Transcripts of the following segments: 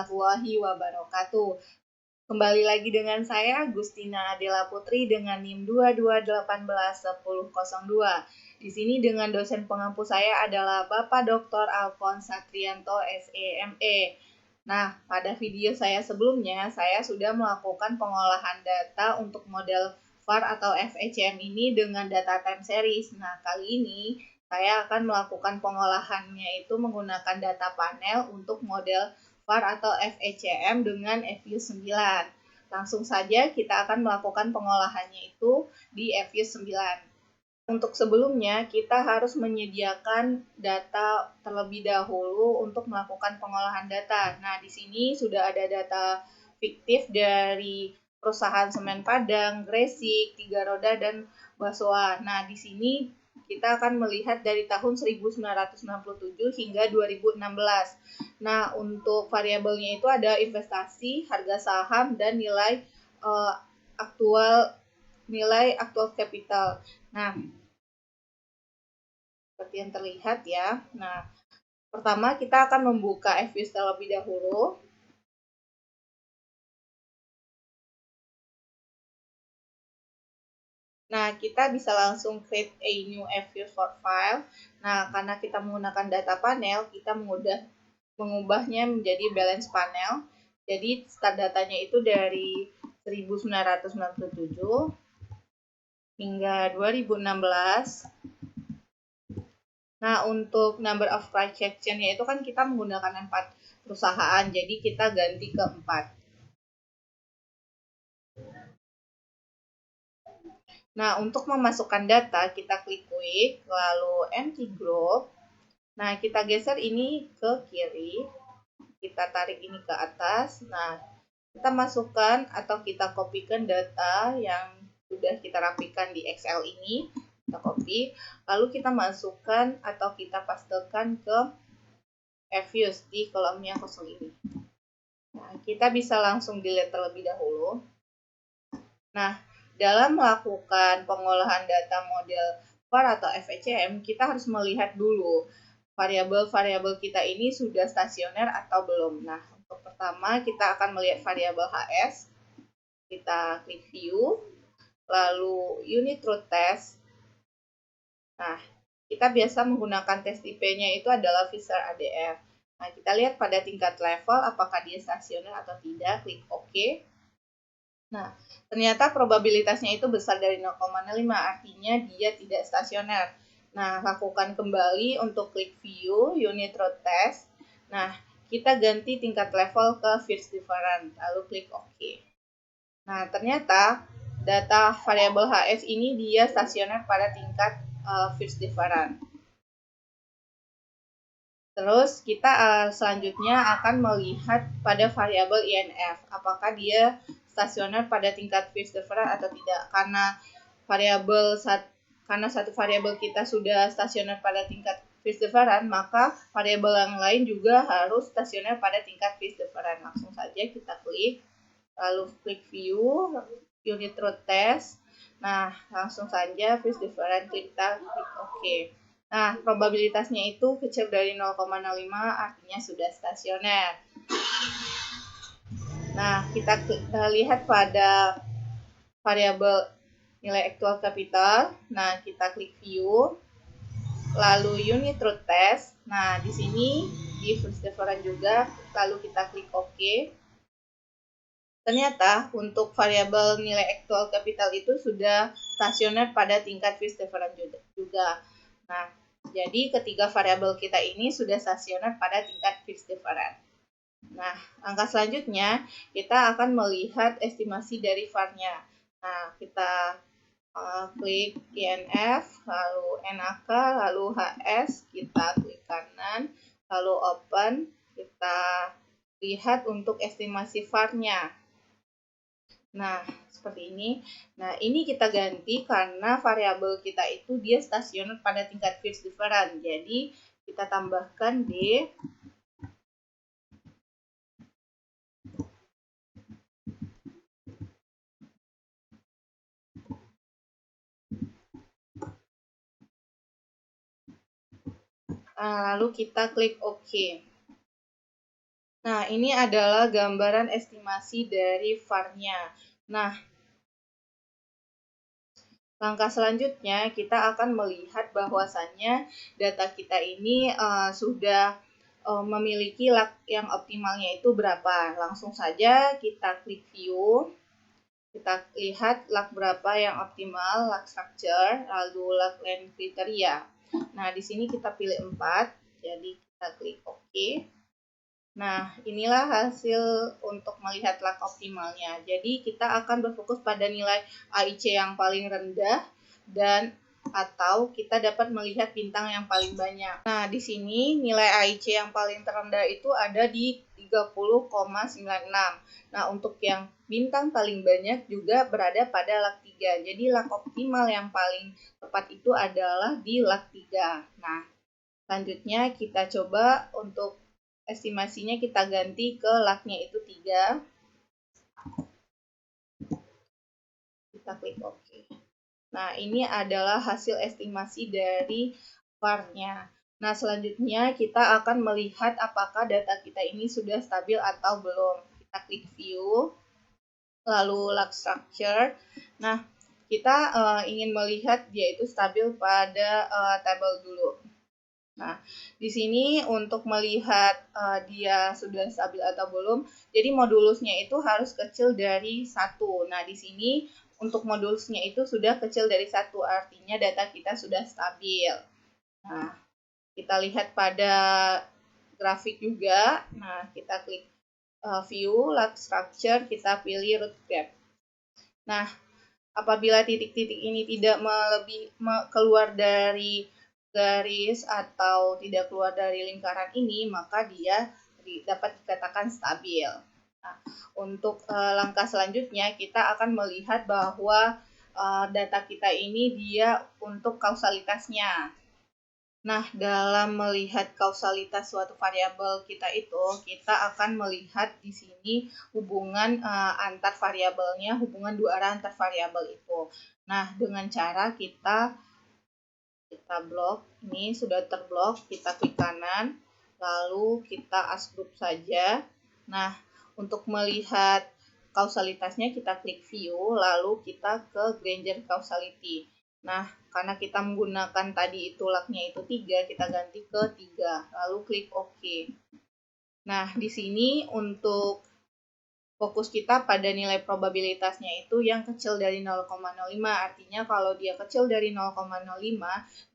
warahmatullahi wabarakatuh. Kembali lagi dengan saya, Gustina Adela Putri dengan NIM 22181002. Di sini dengan dosen pengampu saya adalah Bapak Dr. Alphonse Satrianto, SEME. Nah, pada video saya sebelumnya, saya sudah melakukan pengolahan data untuk model VAR atau FECM ini dengan data time series. Nah, kali ini saya akan melakukan pengolahannya itu menggunakan data panel untuk model VAR atau FECM dengan FU9. Langsung saja kita akan melakukan pengolahannya itu di FU9. Untuk sebelumnya, kita harus menyediakan data terlebih dahulu untuk melakukan pengolahan data. Nah, di sini sudah ada data fiktif dari perusahaan semen Padang, Gresik, Tiga Roda, dan Baswa. Nah, di sini kita akan melihat dari tahun 1997 hingga 2016. Nah, untuk variabelnya itu ada investasi, harga saham, dan nilai aktual kapital. Nah, seperti yang terlihat ya. Nah, pertama kita akan membuka FVIS terlebih dahulu. Nah, kita bisa langsung create a new FVIS for file. Nah, karena kita menggunakan data panel, kita mengubahnya menjadi balance panel. Jadi, start datanya itu dari 1997 hingga 2016. Nah, untuk number of transaction-nya itu kan kita menggunakan 4 perusahaan, jadi kita ganti ke 4. Nah, untuk memasukkan data, kita klik quick, lalu empty group. Nah, kita geser ini ke kiri, kita tarik ini ke atas. Nah, kita masukkan atau kita kopikan data yang sudah kita rapikan di Excel ini. Kita copy, lalu kita masukkan atau kita pastekan ke FVIS di kolom yang kosong ini. Nah, kita bisa langsung delete terlebih dahulu. Nah, dalam melakukan pengolahan data model VAR atau FECM, kita harus melihat dulu variabel-variabel kita ini sudah stasioner atau belum. Nah, untuk pertama kita akan melihat variabel HS. Kita klik view, lalu unit root test. Nah, kita biasa menggunakan test IP-nya itu adalah Fisher ADF. Nah, kita lihat pada tingkat level apakah dia stasioner atau tidak, klik OK. Nah, ternyata probabilitasnya itu besar dari 0,5, artinya dia tidak stasioner. Nah, lakukan kembali untuk klik view, unit root test. Nah, kita ganti tingkat level ke first different, lalu klik OK. Nah, ternyata data variabel HS ini dia stasioner pada tingkat first different. Terus kita selanjutnya akan melihat pada variabel INF, apakah dia stasioner pada tingkat first different atau tidak. Karena satu variabel kita sudah stasioner pada tingkat first different, maka variabel yang lain juga harus stasioner pada tingkat first different. Langsung saja kita klik, lalu klik view, unit root test. Nah, langsung saja first different, kita klik OK. Nah, probabilitasnya itu kecil dari 0,05, artinya sudah stasioner. Nah, kita lihat pada variabel nilai aktual kapital. Nah, kita klik view, lalu unit root test. Nah, di sini di first different juga, lalu kita klik OK. Ternyata untuk variabel nilai aktual kapital itu sudah stasioner pada tingkat first different juga. Nah, jadi ketiga variabel kita ini sudah stasioner pada tingkat first different. Nah, langkah selanjutnya kita akan melihat estimasi dari VAR-nya. Nah, kita klik INF, lalu NAK, lalu HS, kita klik kanan, lalu open, kita lihat untuk estimasi VAR-nya. Nah, seperti ini. Nah, ini kita ganti karena variabel kita itu dia stasioner pada tingkat first different. Jadi, kita tambahkan D. Lalu kita klik OK. Nah, ini adalah gambaran estimasi dari VAR-nya. Nah, langkah selanjutnya kita akan melihat bahwasannya data kita ini sudah memiliki lag yang optimalnya itu berapa. Langsung saja kita klik view. Kita lihat lag berapa yang optimal, lag structure, lalu lag length kriteria. Nah, di sini kita pilih 4, jadi kita klik OK. Nah, inilah hasil untuk melihat lag optimalnya. Jadi, kita akan berfokus pada nilai AIC yang paling rendah dan atau kita dapat melihat bintang yang paling banyak. Nah, di sini nilai AIC yang paling terendah itu ada di 30,96. Nah, untuk yang bintang paling banyak juga berada pada lag 3. Jadi, lag optimal yang paling tepat itu adalah di lag 3. Nah, selanjutnya kita coba untuk estimasinya kita ganti ke lagnya itu 3. Kita klik OK. Nah, ini adalah hasil estimasi dari VAR-nya. Nah, selanjutnya kita akan melihat apakah data kita ini sudah stabil atau belum. Kita klik view, lalu lag structure. Nah, kita ingin melihat dia itu stabil pada tabel dulu. Nah, di sini untuk melihat dia sudah stabil atau belum, jadi modulusnya itu harus kecil dari 1. Nah, di sini untuk modulusnya itu sudah kecil dari 1, artinya data kita sudah stabil. Nah, kita lihat pada grafik juga. Nah, kita klik view, lag structure, kita pilih root graph. Nah, apabila titik-titik ini tidak keluar dari garis atau tidak keluar dari lingkaran ini, maka dia dapat dikatakan stabil. Nah, untuk langkah selanjutnya kita akan melihat bahwa data kita ini dia untuk kausalitasnya. Nah, dalam melihat kausalitas suatu variabel kita itu, kita akan melihat di sini hubungan antar variabelnya, hubungan dua arah antar variabel itu. Nah, dengan cara kita blok, ini sudah terblok, kita klik kanan, lalu kita asgroup saja. Nah, untuk melihat kausalitasnya kita klik view, lalu kita ke Granger Causality. Nah, karena kita menggunakan tadi itu lagnya itu 3, kita ganti ke 3, lalu klik OK. Nah, di sini untuk fokus kita pada nilai probabilitasnya itu yang kecil dari 0,05. Artinya kalau dia kecil dari 0,05,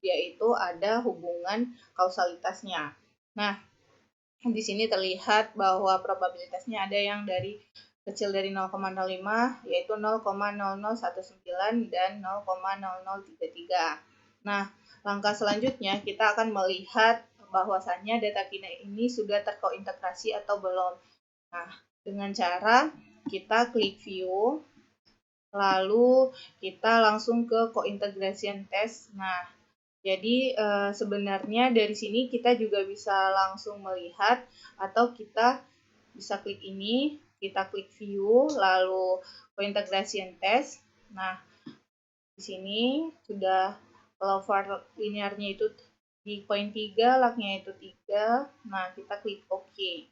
dia itu ada hubungan kausalitasnya. Nah, di sini terlihat bahwa probabilitasnya ada yang dari kecil dari 0,05 yaitu 0,0019 dan 0,0033. Nah, langkah selanjutnya kita akan melihat bahwasannya data kita ini sudah terkointegrasi atau belum. Nah, dengan cara kita klik view, lalu kita langsung ke co-integration test. Nah, jadi sebenarnya dari sini kita juga bisa langsung melihat atau kita bisa klik ini, kita klik view, lalu co-integration test. Nah, di sini sudah kalau var linearnya itu di poin 3, lagnya itu 3. Nah, kita klik OK.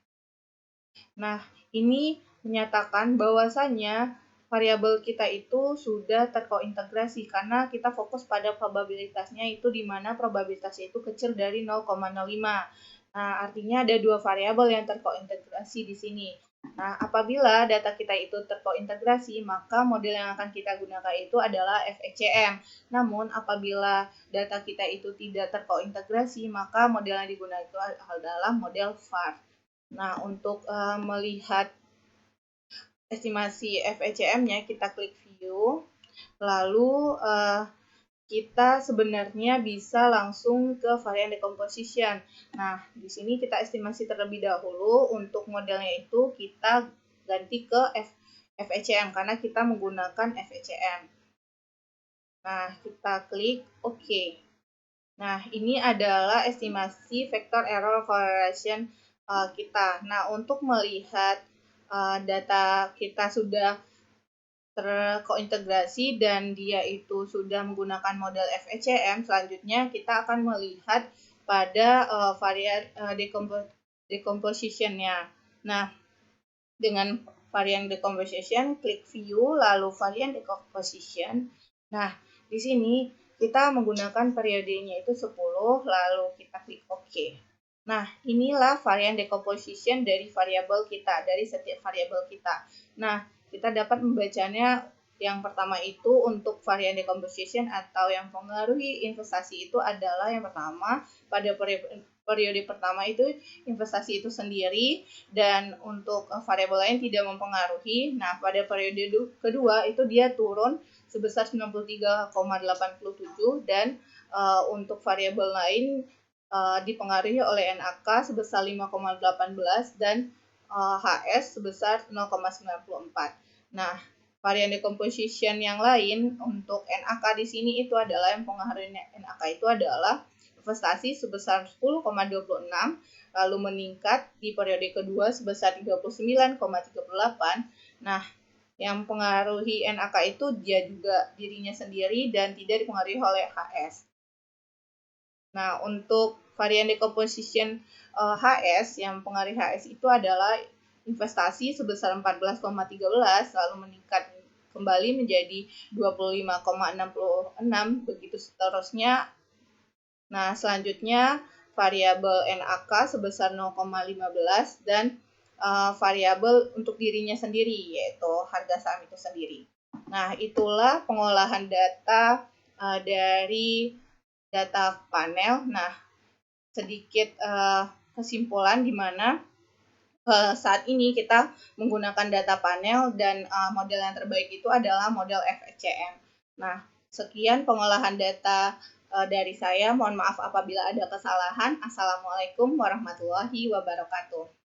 Nah, ini menyatakan bahwasannya variabel kita itu sudah terkointegrasi karena kita fokus pada probabilitasnya itu di mana probabilitasnya itu kecil dari 0,05. Nah, artinya ada dua variabel yang terkointegrasi di sini. Nah, apabila data kita itu terkointegrasi, maka model yang akan kita gunakan itu adalah FECM. Namun, apabila data kita itu tidak terkointegrasi, maka model yang digunakan itu adalah model VAR. Nah, untuk melihat estimasi FECM-nya, kita klik view, lalu kita sebenarnya bisa langsung ke varian decomposition. Nah, di sini kita estimasi terlebih dahulu, untuk modelnya itu kita ganti ke FECM karena kita menggunakan FECM. Nah, kita klik OK. Nah, ini adalah estimasi vector error correlation kita. Nah, untuk melihat data kita sudah terkointegrasi dan dia itu sudah menggunakan model FECM, selanjutnya kita akan melihat pada varian decomposition-nya. Nah, dengan varian decomposition, klik view, lalu varian decomposition. Nah, di sini kita menggunakan periodenya itu 10, lalu kita klik OK. Nah, inilah varian decomposition dari variabel kita, dari setiap variabel kita. Nah, kita dapat membacanya. Yang pertama itu untuk varian decomposition atau yang mempengaruhi investasi itu adalah yang pertama pada periode pertama itu investasi itu sendiri, dan untuk variabel lain tidak mempengaruhi. Nah, pada periode kedua itu dia turun sebesar 93,87, dan untuk variabel lain dipengaruhi oleh NAK sebesar 5,18 dan HS sebesar 0,94. Nah, varian decomposition yang lain untuk NAK di sini itu adalah yang pengaruh NAK itu adalah investasi sebesar 10,26, lalu meningkat di periode kedua sebesar 39,38. Nah, yang pengaruhi NAK itu dia juga dirinya sendiri dan tidak dipengaruhi oleh HS. Nah, untuk varian decomposition HS, yang pengaruh HS itu adalah investasi sebesar 14,13 lalu meningkat kembali menjadi 25,66, begitu seterusnya. Nah, selanjutnya variabel NAK sebesar 0,15 dan variabel untuk dirinya sendiri, yaitu harga saham itu sendiri. Nah, itulah pengolahan data dari data panel. Nah, sedikit kesimpulan di mana saat ini kita menggunakan data panel dan model yang terbaik itu adalah model FCM. Nah, sekian pengolahan data dari saya. Mohon maaf apabila ada kesalahan. Assalamualaikum warahmatullahi wabarakatuh.